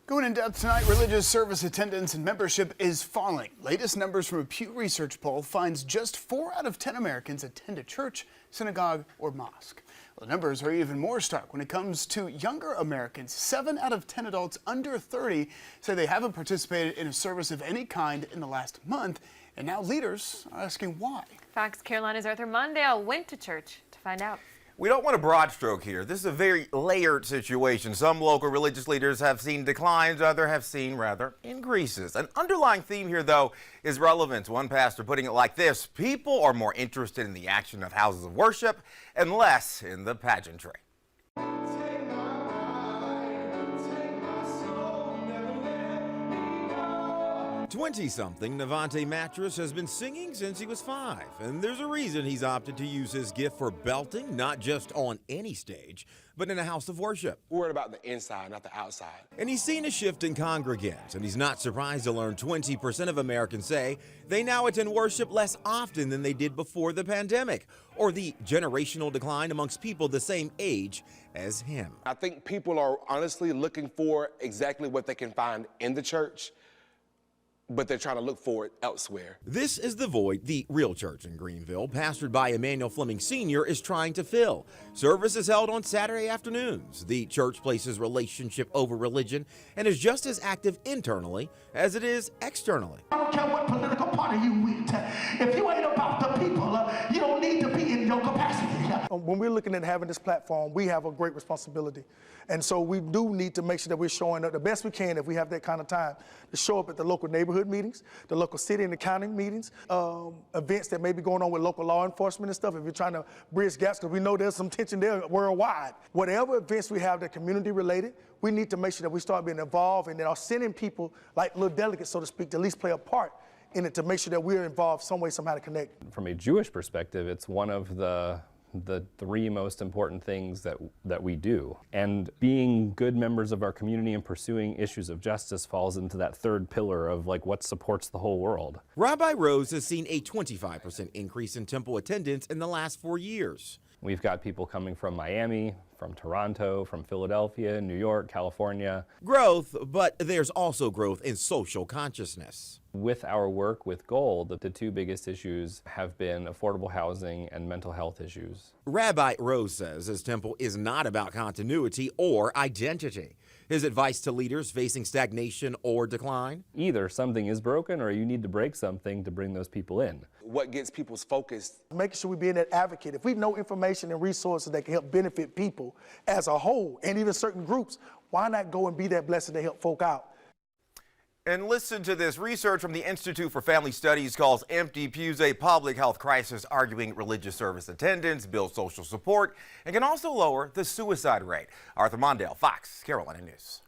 Going in depth tonight, religious service attendance and membership is falling. Latest numbers from a Pew Research poll finds just 4 out of 10 Americans attend a church, synagogue, or mosque. Well, the numbers are even more stark when it comes to younger Americans. 7 out of 10 adults under 30 say they haven't participated in a service of any kind in the last month, and now leaders are asking why. Fox Carolina's Arthur Mondale went to church to find out. We don't want a broad stroke here. This is a very layered situation. Some local religious leaders have seen declines, others have seen, rather, increases. An underlying theme here, though, is relevance. One pastor putting it like this: people are more interested in the action of houses of worship and less in the pageantry. 20-something Navante Mattress has been singing since he was 5, and there's a reason he's opted to use his gift for belting, not just on any stage, but in a house of worship. We're worried about the inside, not the outside. And he's seen a shift in congregants, and he's not surprised to learn 20% of Americans say they now attend worship less often than they did before the pandemic, or the generational decline amongst people the same age as him. I think people are honestly looking for exactly what they can find in the church, but they're trying to look for it elsewhere. This is the void the real church in Greenville, pastored by Emmanuel Fleming Sr., is trying to fill. Service is held on Saturday afternoons. The church places relationship over religion and is just as active internally as it is externally. I don't care what political party you with. If you ain't about the people, you don't need to be in your capacity. When we're looking at having this platform, we have a great responsibility. And so we do need to make sure that we're showing up the best we can if we have that kind of time to show up at the local neighborhood meetings, the local city and the county meetings, events that may be going on with local law enforcement and stuff, if you're trying to bridge gaps, because we know there's some tension there worldwide. Whatever events we have that are community related, we need to make sure that we start being involved and that are sending people like little delegates, so to speak, to at least play a part in it to make sure that we're involved some way, somehow to connect. From a Jewish perspective, it's one of the 3 most important things that we do. And being good members of our community and pursuing issues of justice falls into that 3rd pillar of like what supports the whole world. Rabbi Rose has seen a 25% increase in temple attendance in the last 4 years. We've got people coming from Miami, from Toronto, from Philadelphia, New York, California. Growth, but there's also growth in social consciousness. With our work with Gold, the 2 biggest issues have been affordable housing and mental health issues. Rabbi Rose says his temple is not about continuity or identity. His advice to leaders facing stagnation or decline? Either something is broken or you need to break something to bring those people in. What gets people's focus? Making sure we being that advocate. If we know information and resources that can help benefit people as a whole and even certain groups, why not go and be that blessing to help folk out? And listen to this. Research from the Institute for Family Studies calls empty pews a public health crisis, arguing religious service attendance builds social support and can also lower the suicide rate. Arthur Mondale, Fox Carolina News.